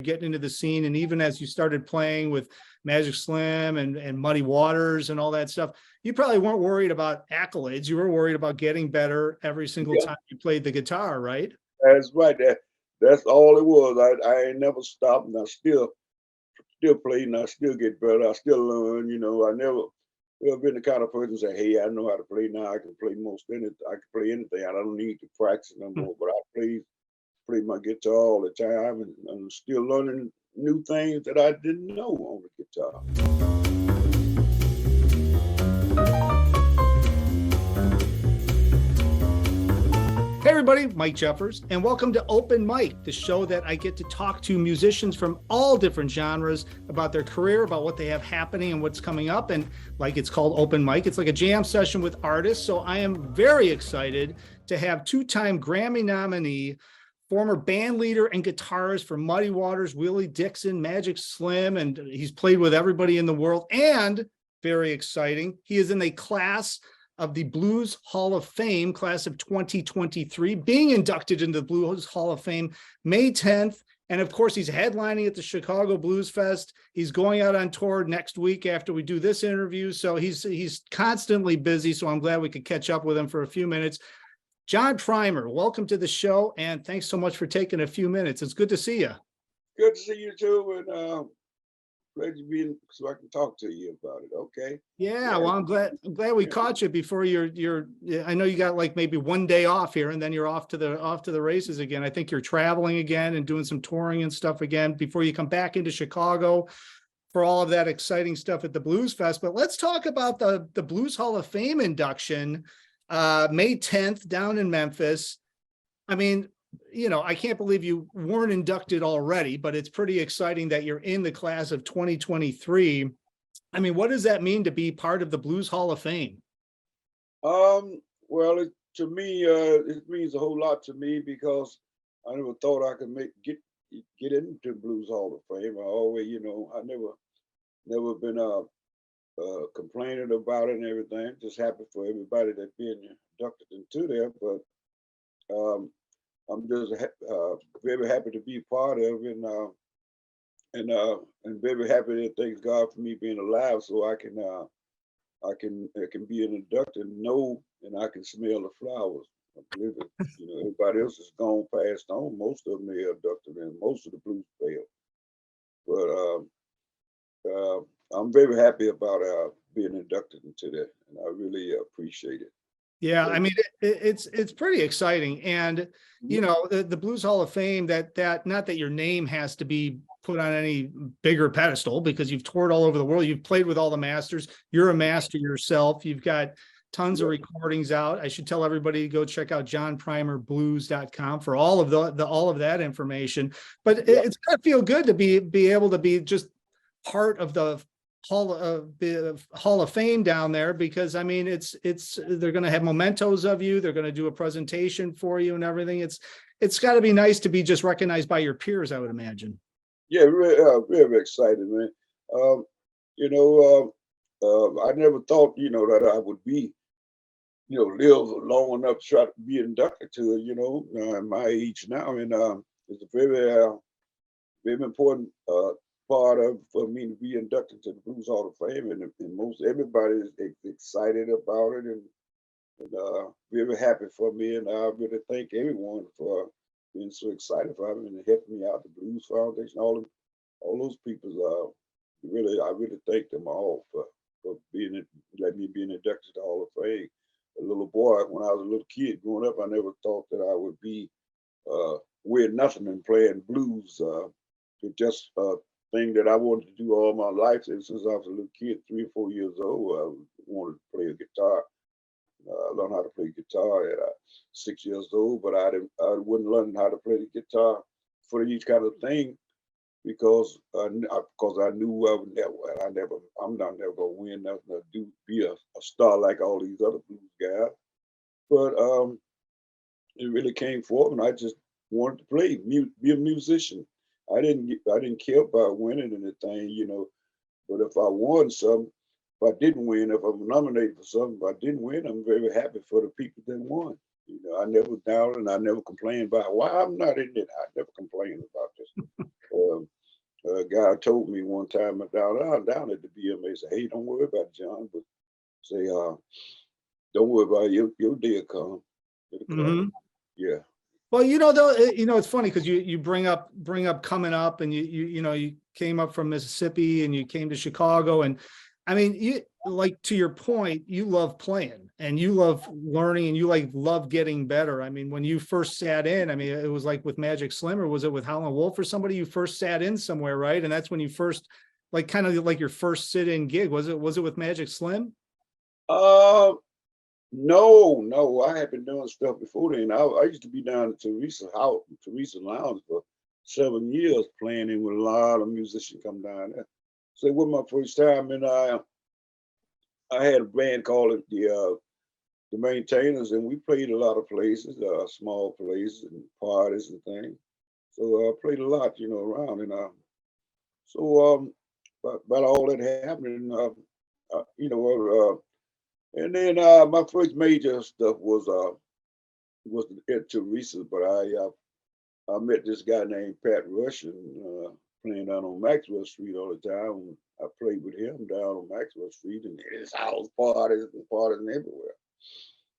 getting into the scene, and even as you started playing with Magic Slim and Muddy Waters and all that stuff, you probably weren't worried about accolades. You were worried about getting better every single time you played the guitar, right? That's right. That's all it was. I ain't never stopped, and I still play, and I still get better. I still learn. I never been the kind of person to say, "Hey, I know how to play now. I can play most anything. I can play anything. I don't need to practice no more." But I play my guitar all the time, and I'm still learning new things that I didn't know on the guitar. Hey everybody, Mike Jeffers, and welcome to Open Mic, the show that I get to talk to musicians from all different genres about their career, about what they have happening and what's coming up. And like it's called Open Mic, it's like a jam session with artists. So I am very excited to have two-time Grammy nominee, former band leader and guitarist for Muddy Waters, Willie Dixon, Magic Slim, and he's played with everybody in the world. And very exciting, he is in a class of the Blues Hall of Fame, class of 2023, being inducted into the Blues Hall of Fame May 10th. And of course, he's headlining at the Chicago Blues Fest. He's going out on tour next week after we do this interview. So he's constantly busy. So I'm glad we could catch up with him for a few minutes. John Primer, welcome to the show. And thanks so much for taking a few minutes. It's good to see you. Good to see you too. And glad you being so I can talk to you about it. Okay. Yeah, well, I'm glad we caught you before you're I know you got like maybe one day off here and then you're off to the races again. I think you're traveling again and doing some touring and stuff again before you come back into Chicago for all of that exciting stuff at the Blues Fest. But let's talk about the Blues Hall of Fame induction, May 10th down in Memphis. I mean, I can't believe you weren't inducted already, but it's pretty exciting that you're in the class of 2023. I mean, what does that mean to be part of the Blues Hall of Fame? Well, to me, it means a whole lot to me because I never thought I could get into Blues Hall of Fame. I always, I never been complaining about it and everything. Just happy for everybody that's being inducted into there. But I'm just very happy to be part of it, and very happy that thanks God for me being alive, so I can be an inductor and know, and I can smell the flowers. I believe it. Everybody else is gone, passed on. Most of them they inducted, and most of the blues failed. But I'm very happy about being inducted into that, and I really appreciate it. Yeah, I mean, it's pretty exciting. And, the Blues Hall of Fame, that not that your name has to be put on any bigger pedestal because you've toured all over the world. You've played with all the masters. You're a master yourself. You've got tons of recordings out. I should tell everybody to go check out johnprimerblues.com for all of all of that information. But it's going to feel good to be able to be just part of the Hall of Fame down there, because I mean they're going to have mementos of you. They're going to do a presentation for you and everything. It's got to be nice to be just recognized by your peers, I would imagine. Yeah, very excited, man. I never thought that I would be live long enough to try to be inducted to it. At my age now, and it's a very important part of for me to be inducted to the Blues Hall of Fame, and most everybody is excited about it, and very happy for me, and I really thank everyone for being so excited for me and helping me out. The Blues Foundation, all those people, I really thank them all for letting me be inducted to the Hall of Fame. A little boy, when I was a little kid growing up, I never thought that I would be wearing nothing and playing blues. It just thing that I wanted to do all my life since I was a little kid, 3 or 4 years old. I wanted to play a guitar. I learned how to play guitar at 6 years old, but I wouldn't learn how to play the guitar for each kind of thing because I knew I'm not never gonna win nothing or be a star like all these other blues guys. But it really came forth, and I just wanted to play, be a musician. I didn't care about winning anything, but if I won something, if I didn't win, if I'm nominated for something, if I didn't win, I'm very happy for the people that won. You know, I never doubted and I never complained about why I'm not in it. I never complained about this. A guy told me one time down at the BMA, said, "Hey, don't worry about it, John, but say, don't worry about it. Your day will come. It'll come." Hmm. Yeah. Well, though, it's funny because you bring up coming up, and you came up from Mississippi and you came to Chicago, and I mean, you, like, to your point, you love playing and you love learning and you love getting better. I mean, when you first sat in, I mean, it was like with Magic Slim, or was it with Howlin' Wolf or somebody? You first sat in somewhere, right? And that's when you first, like, kind of like your first sit-in gig. Was it with Magic Slim? Uh, no, no. I had been doing stuff before then. I used to be down at Teresa's house, Teresa Lounge for 7 years, playing in with a lot of musicians come down there. So it was my first time, and I had a band called the Maintainers, and we played a lot of places, small places and parties and things. So I played a lot, around, and so about all that happening, and then my first major stuff was at Teresa, but I met this guy named Pat Russian, playing down on Maxwell Street all the time. I played with him down on Maxwell Street, and his house parties and parties everywhere.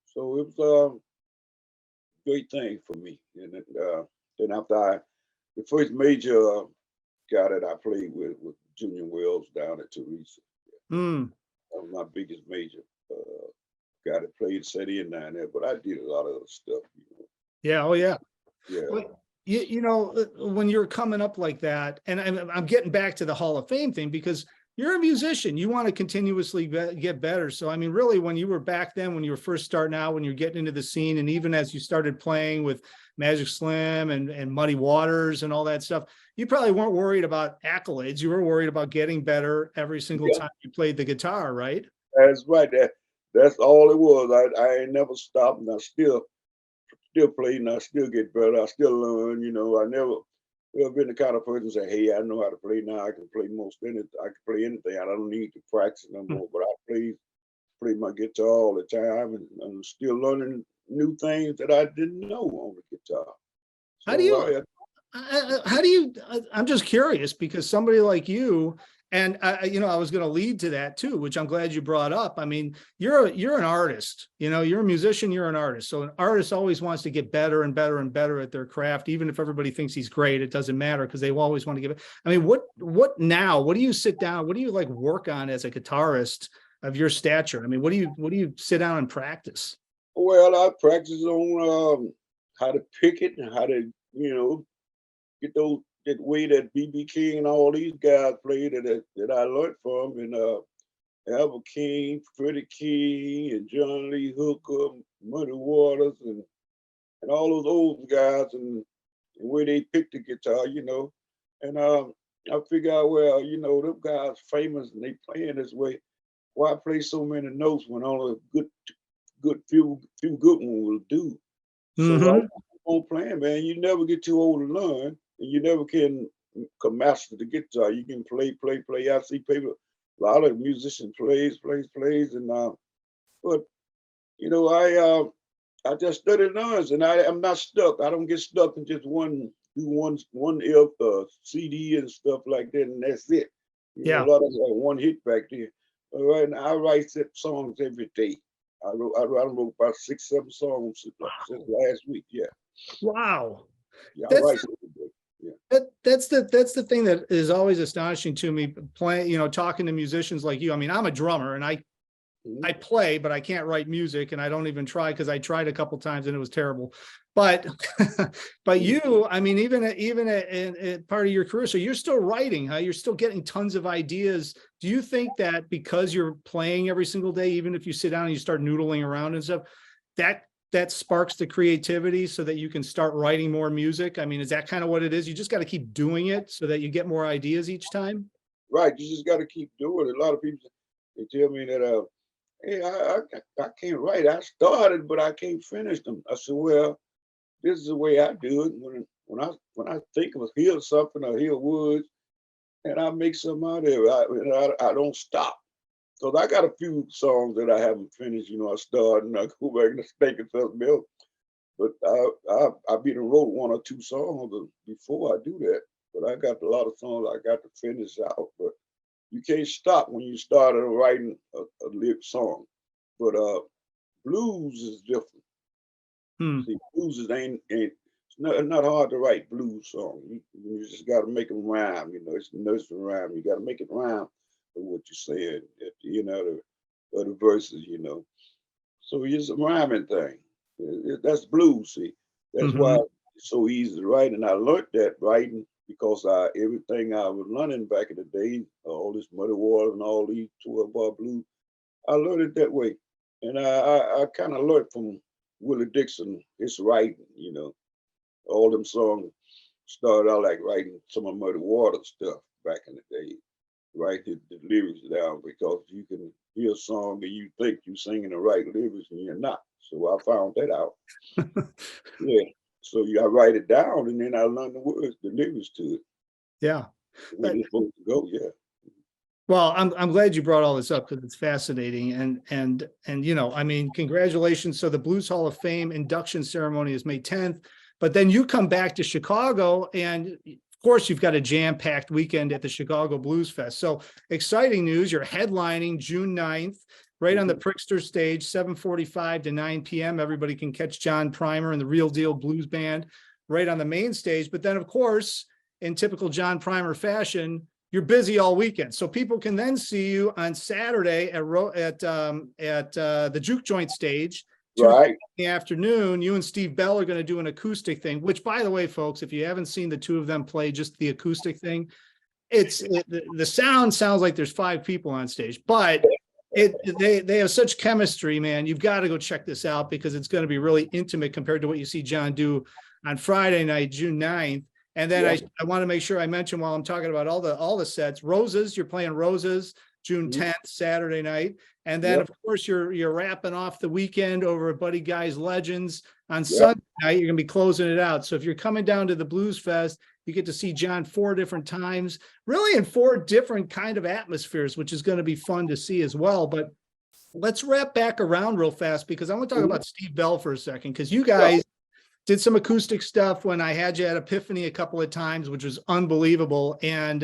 So it was a great thing for me. And then after the first major guy that I played with was Junior Wells down at Teresa. Mm. That was my biggest major. Guy that played set in down there, but I did a lot of other stuff. Yeah. Oh, yeah. Yeah. Well, when you're coming up like that, and I'm getting back to the Hall of Fame thing, because you're a musician, you want to continuously get better. So, I mean, really, when you were back then, when you were first starting out, when you're getting into the scene, and even as you started playing with Magic Slim and Muddy Waters and all that stuff, you probably weren't worried about accolades. You were worried about getting better every single Yeah, time you played the guitar, right? that's right. That's all it was. I ain't never stopped, and I still play, and I still get better. I still learn. I never been the kind of person to say, "Hey, I know how to play now. I can play most anything. I can play anything. I don't need to practice no more." But I play my guitar all the time, and I'm still learning new things that I didn't know on the guitar. How do So you how do you I'm just curious, because somebody like you, and I was going to lead to that too, which I'm glad you brought up. I mean, you're an artist, you're a musician, you're an artist. So an artist always wants to get better and better and better at their craft. Even if everybody thinks he's great, it doesn't matter, because they always want to give it. I mean, what now, what do you sit down, what do you like work on as a guitarist of your stature? I mean, what do you sit down and practice? well, I practice on how to pick it and how to get that way that BB King and all these guys played that I learned from, and Albert King, Freddie King, and John Lee Hooker, Muddy Waters, and all those old guys, and the way they pick the guitar. And I figure out, well, them guys famous and they playing this way. Why play so many notes when only a few good ones will do? So I Hmm. keep on playing, man. You never get too old to learn, and you never can master the guitar. You can play, play, play. I see people, a lot of musicians plays, and but I just study learns, and I'm not stuck. I don't get stuck in just one CD and stuff like that, and that's it. A Yeah. lot of one hit back there. All right, and I write set songs every day. I wrote about 6, 7 songs since last week. Yeah, Wow. yeah, I That's write every day. Yeah. that's the thing that is always astonishing to me, playing, talking to musicians like you. I mean, I'm a drummer, and I Mhm. I play, but I can't write music, and I don't even try, because I tried a couple times and it was terrible. But but Mhm. you, I mean, even in part of your career, so you're still writing, huh? You're still getting tons of ideas. Do you think that because you're playing every single day, even if you sit down and you start noodling around and stuff, that that sparks the creativity so that you can start writing more music? I mean, is that kind of what it is? You just got to keep doing it so that you get more ideas each time? Right, you just got to keep doing it. A lot of people they tell me that hey, I can't write. I started, but I can't finish them. I said, well, this is the way I do it. When I think of hear something or hear words, and I make something out of it, I don't stop. Because I got a few songs that I haven't finished. I start and I go back and think of something else. but I been and wrote one or two songs before I do that. But I got a lot of songs I got to finish out. But you can't stop when you started writing a lyric song. But blues is different. Hmm. See, blues ain't it's not hard to write blues songs. You just got to make them rhyme. You know, it's nursery rhyme. You got to make it rhyme with what you're saying at the end of the verses. You know, so it's a rhyming thing. That's blues. See, that's why Hmm. it's so easy to write. And I learned that writing because everything I was learning back in the day, all this Muddy Water and all these 12-bar blues, I learned it that way. And I kind of learned from Willie Dixon, his writing, you know, all them songs started out like writing some of Muddy Water stuff back in the day, write the lyrics down because you can hear a song and you think you're singing the right lyrics and you're not. So I found that out. Yeah. So I write it down and then I learn the words, the lyrics to it, Yeah. where it's supposed to go. Yeah. Well, I'm glad you brought all this up because it's fascinating and you know, I mean, congratulations. So the Blues Hall of Fame induction ceremony is May 10th, but then you come back to Chicago and of course you've got a jam-packed weekend at the Chicago Blues Fest. So exciting news, you're headlining June 9th, right on the Prickster stage, 7:45 to 9 p.m. Everybody can catch John Primer and the Real Deal Blues Band right on the main stage. But then of course, in typical John Primer fashion, you're busy all weekend. So people can then see you on Saturday at the Juke Joint stage, 2 Right. in the afternoon. You and Steve Bell are going to do an acoustic thing, which by the way, folks, if you haven't seen the two of them play just the acoustic thing, the sound sounds like there's 5 people on stage, but they have such chemistry, man. You've got to go check this out because it's going to be really intimate compared to what you see John do on Friday night, June 9th. And then Yeah. I want to make sure I mention while I'm talking about all the sets, Roses, you're playing Roses June 10th, Saturday night. And then Yep. of course you're wrapping off the weekend over at Buddy Guy's Legends on Yep. Sunday night. You're gonna be closing it out. So if you're coming down to the Blues Fest, you get to see John 4 different times, really in 4 different kind of atmospheres, which is going to be fun to see as well. But let's wrap back around real fast because I want to talk about Steve Bell for a second, because you guys did some acoustic stuff when I had you at Epiphany a couple of times, which was unbelievable. And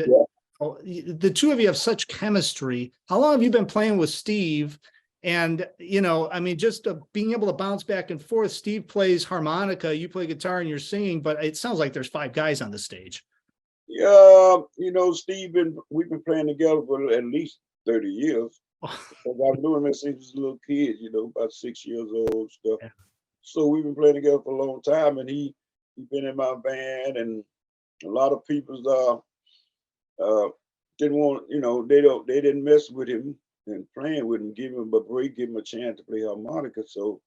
the two of you have such chemistry. How long have you been playing with Steve? And, you know, I mean, just being able to bounce back and forth. Steve plays harmonica, you play guitar and you're singing, but it sounds like there's 5 guys on the stage. Yeah, you know, we've been playing together for at least 30 years. Because I've known him since he was a little kid, you know, about 6 years old stuff. Yeah. So we've been playing together for a long time, and he been in my band, and a lot of people didn't want, you know, they didn't mess with him and playing with him, give him a break, give him a chance to play harmonica. So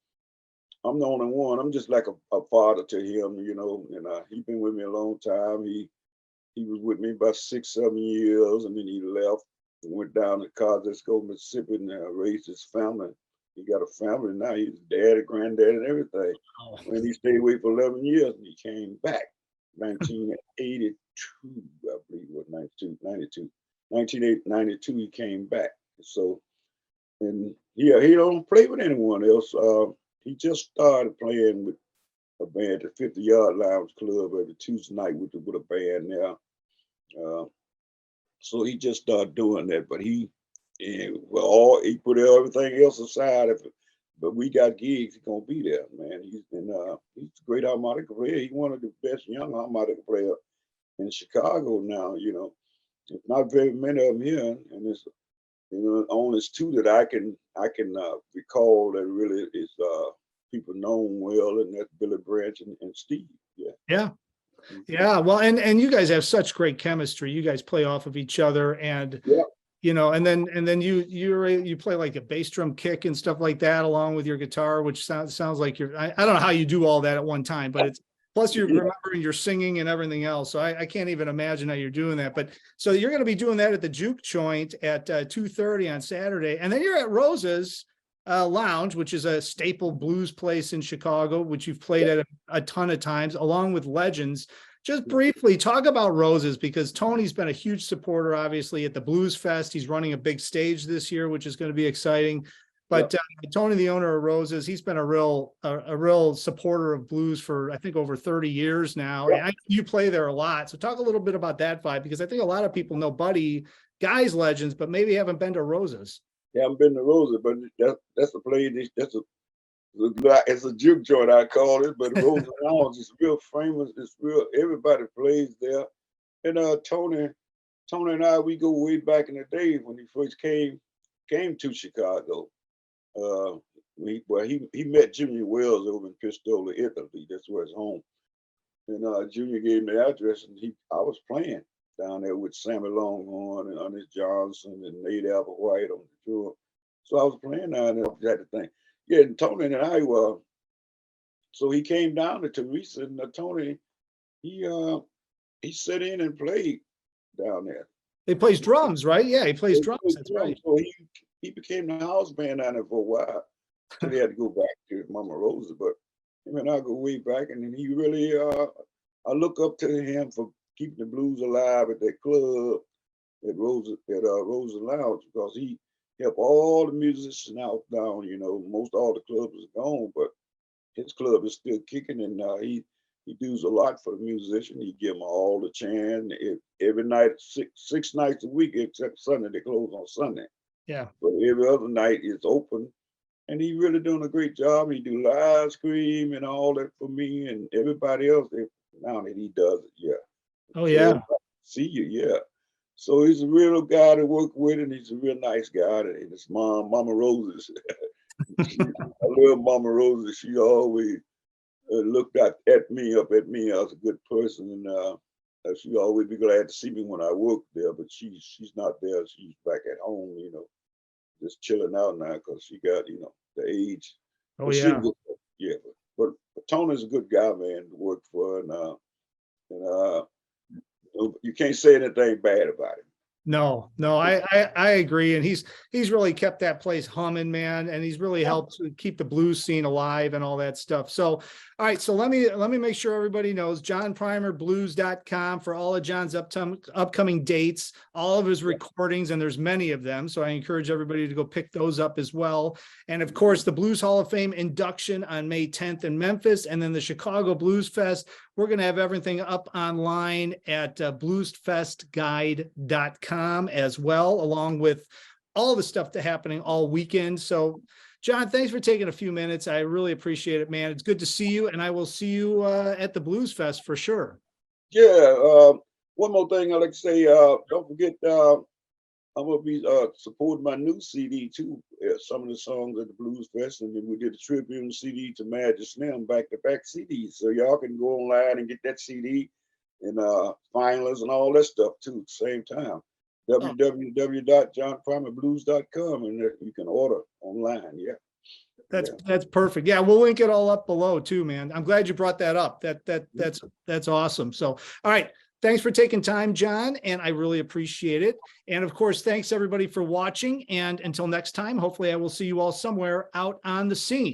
I'm the only one. I'm just like a father to him, you know, and he been with me a long time. He was with me about 6, 7 years, and then he left and went down to Cosco, Mississippi, and raised his family. He got a family now. He's dad, granddad, and everything. Oh. And he stayed away for 11 years, and he came back. 1982, I believe it was 92. 1992, he came back. So, and he don't play with anyone else. He just started playing with a band at 50 Yard Lounge Club every Tuesday night with a band there. So he just started doing that, but he put everything else aside. But we got gigs, he's gonna be there, man. He's a great harmonica player. He's one of the best young harmonica players in Chicago now. You know, there's not very many of them here, and it's, you know, only 2 that I can recall that really is people known well, and that's Billy Branch and Steve. Yeah. Yeah. Yeah. Well, and you guys have such great chemistry. You guys play off of each other, and you know, and then you play like a bass drum kick and stuff like that along with your guitar, which sounds like I don't know how you do all that at one time, but it's plus you're remembering your singing and everything else. So I can't even imagine how you're doing that. But so you're going to be doing that at the Juke Joint at 2:30 on Saturday, and then you're at Rose's Lounge, which is a staple blues place in Chicago, which you've played at a ton of times, along with Legends. Just briefly talk about Roses, because Tony's been a huge supporter, obviously, at the Blues Fest. He's running a big stage this year, which is going to be exciting. But Tony, the owner of Roses, he's been a real supporter of blues for, I think, over 30 years now. Yeah. And you play there a lot. So talk a little bit about that vibe, because I think a lot of people know Buddy Guy's Legends, but maybe haven't been to Roses. Yeah, I've been to Roses, but that's a place. It's a juke joint, I call it. But Roses Lounge is real famous. It's real. Everybody plays there. And Tony and I, we go way back in the day when he first came to Chicago. He met Junior Wells over in Pistola, Italy. That's where his home. And Junior gave me the address, and I was playing down there with Sammy Longhorn and Ernest Johnson and Nate Applewhite on the tour. So I was playing down there, that thing. Yeah, and Tony and I were. So he came down to Teresa, and Tony, he sat in and played down there. He plays drums, right? Yeah, he plays drums. That's right. So he became the house band down there for a while. So they had to go back to Mama Rosa, but him and I go way back, and then he really, I look up to him for keeping the blues alive at that club at Rosa Lounge, because he helped all the musicians out down. Most all the clubs are gone, but his club is still kicking, and he does a lot for the musician. He give them all the chance every night, six nights a week, except Sunday. They close on Sunday. Yeah. But every other night is open, and he really doing a great job. He do live stream and all that for me and everybody else. Now that he does it, yeah. Oh yeah. See you, yeah. So he's a real guy to work with, and he's a real nice guy. And his mom, Mama Roses, I love Mama Roses. She always looked up at me as a good person, and she always be glad to see me when I work there. But she's not there. She's back at home, just chilling out now because she got the age. Oh but yeah. Yeah, but Tony's a good guy, man, to work for, and you can't say anything bad about him. No, I agree. And he's really kept that place humming, man. And he's really helped to keep the blues scene alive and all that stuff. So, all right. So let me make sure everybody knows JohnPrimerBlues.com for all of John's upcoming dates, all of his recordings, and there's many of them. So I encourage everybody to go pick those up as well. And of course, the Blues Hall of Fame induction on May 10th in Memphis, and then the Chicago Blues Fest. We're going to have everything up online at bluesfestguide.com as well, along with all the stuff that's happening all weekend. So, John, thanks for taking a few minutes. I really appreciate it, man. It's good to see you, and I will see you at the Blues Fest for sure. Yeah. One more thing I'd like to say, don't forget, I'm going to be supporting my new CD too. Some of the songs at the Blues Fest, and then we did a tribute CD to Magic Slim, back-to-back CDs. So y'all can go online and get that CD and finalists and all that stuff too at the same time. www.johnprimerblues.com, and you can order online. Yeah. That's perfect. Yeah, we'll link it all up below too, man. I'm glad you brought that up. That's awesome. So, all right. Thanks for taking time, John, and I really appreciate it. And of course, thanks everybody for watching. And until next time, hopefully I will see you all somewhere out on the scene.